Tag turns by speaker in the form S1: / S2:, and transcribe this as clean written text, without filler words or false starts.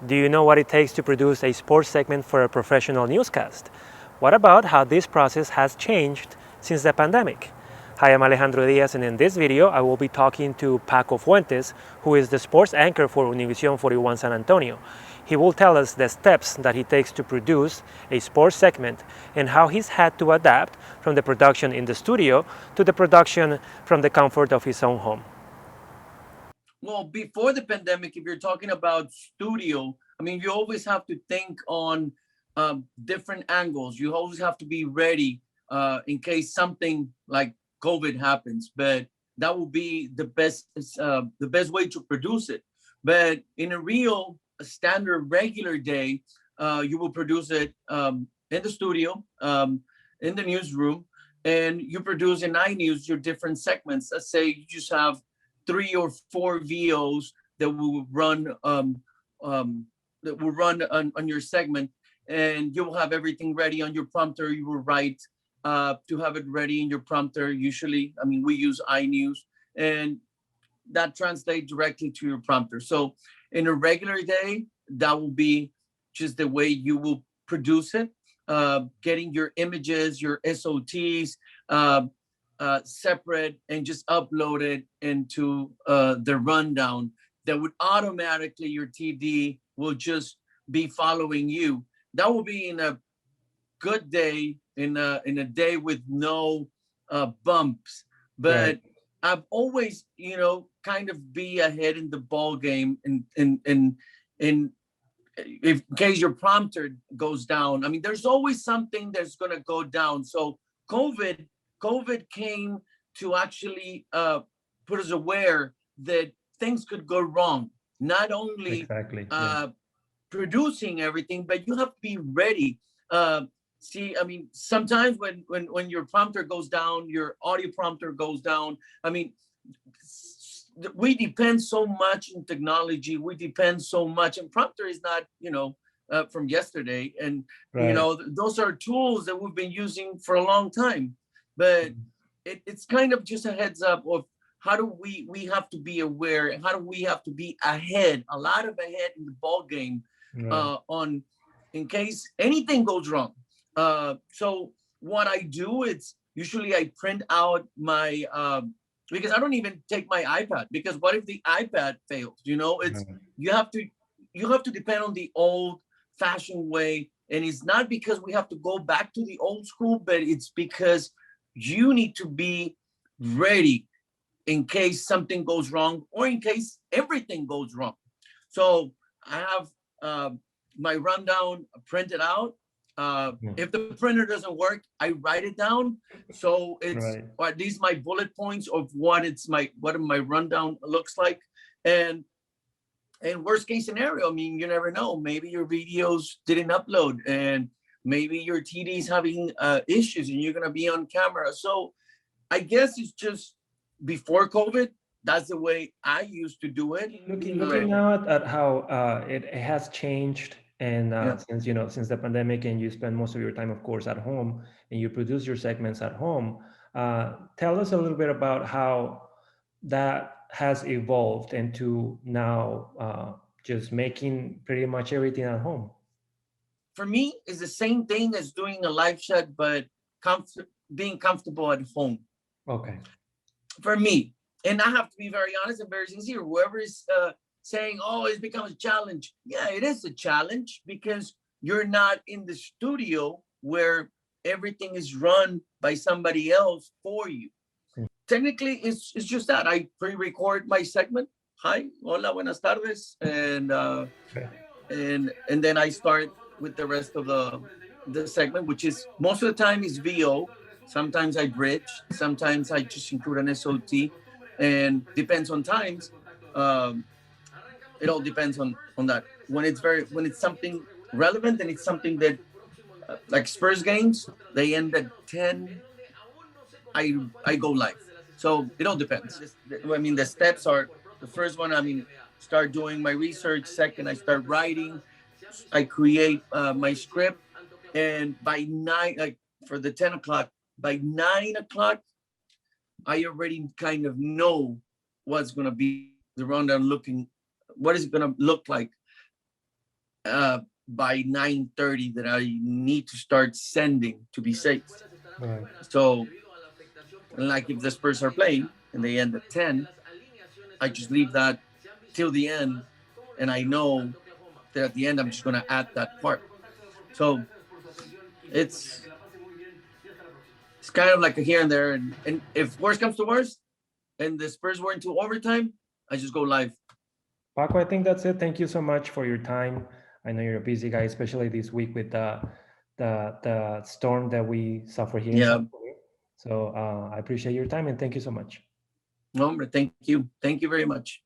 S1: Do you know what it takes to produce a sports segment for a professional newscast? What about how this process has changed since the pandemic? Hi, I'm Alejandro Diaz, and in this video, I will be talking to Paco Fuentes, who is the sports anchor for Univision 41 San Antonio. He will tell us the steps that he takes to produce a sports segment and how he's had to adapt from the production in the studio to the production from the comfort of his own home.
S2: Well, before the pandemic, if you're talking about studio, I mean, you always have to think on different angles. You always have to be ready in case something like COVID happens. But that will be the best way to produce it. But in a real standard regular day, you will produce it in the studio, in the newsroom, and you produce in iNews your different segments. Let's say you just have 3 or 4 VOs that will run on your segment, and you will have everything ready on your prompter. You will write to have it ready in your prompter. Usually, I mean, we use iNews, and that translates directly to your prompter. So in a regular day, that will be just the way you will produce it. Getting your images, your SOTs, separate and just upload it into the rundown that would automatically your TD will just be following you. That will be in a good day, in a day with no bumps.
S1: Right.
S2: But I've always, kind of be ahead in the ball game, in if in case your prompter goes down. I mean, there's always something that's gonna go down. So COVID COVID came to actually put us aware that things could go wrong. Not only
S1: Exactly. Yeah.
S2: uh, producing everything, but you have to be ready. Uh, See, I mean, sometimes when your prompter goes down, your audio prompter goes down. I mean, we depend so much in technology. We depend so much, and prompter is not, from yesterday. And
S1: Right.
S2: those are tools that we've been using for a long time. But it's kind of just a heads up of how do we have to be aware, and how do we have to be ahead, a lot of ahead in the ball game,
S1: Right.
S2: on in case anything goes wrong. So what I do is usually I print out my because I don't even take my iPad, because what if the iPad fails? It's
S1: Right.
S2: you have to you have to depend on the old fashioned way. And it's not because we have to go back to the old school, but it's because you need to be ready in case something goes wrong, or in case everything goes wrong. So I have uh, my rundown printed out.
S1: Yeah.
S2: If the printer doesn't work, I write it down. So it's,
S1: Right.
S2: or at least my bullet points of what my rundown looks like. And worst case scenario, I mean, you never know. Maybe your videos didn't upload, and maybe your TD is having issues, and you're gonna be on camera. So I guess it's just before COVID. That's the way I used to do it.
S1: Looking
S2: Uh,
S1: now at how it has changed, and
S2: yeah.
S1: since the pandemic, and you spend most of your time, of course, at home, and you produce your segments at home. Tell us a little bit about how that has evolved into now just making pretty much everything at home.
S2: For me, it's the same thing as doing a live chat, but being comfortable at home.
S1: Okay.
S2: For me, and I have to be very honest and very sincere. Whoever is saying, "Oh, it's become a challenge," yeah, it is a challenge because you're not in the studio where everything is run by somebody else for you. Technically, it's just that I pre-record my segment. Hi, hola, buenas tardes,
S1: Okay.
S2: and then I start with the rest of the segment, which is most of the time is VO. Sometimes I bridge. Sometimes I just include an SOT, and depends on times. Um, it all depends on that. When it's something relevant, and it's something that like Spurs games, they end at 10. I go live. So it all depends. I mean, the steps are the first one. I mean, start doing my research. Second, I start writing. I create my script, and by nine, like for the 10 o'clock, by 9 o'clock, I already kind of know what's gonna be the rundown looking. What is it gonna look like? by 9:30 that I need to start sending to be safe.
S1: Right.
S2: So, like if the Spurs are playing and they end at 10, I just leave that till the end, and I know that at the end I'm just gonna add that part. So it's it's kind of like a here and there, and if worst comes to worst, and the Spurs were into overtime, I just go live.
S1: Paco, I think that's it. Thank you so much for your time. I know you're a busy guy, especially this week with the storm that we suffer here in
S2: Yeah,
S1: San Jose. So I appreciate your time and thank you so much.
S2: no, thank you very much.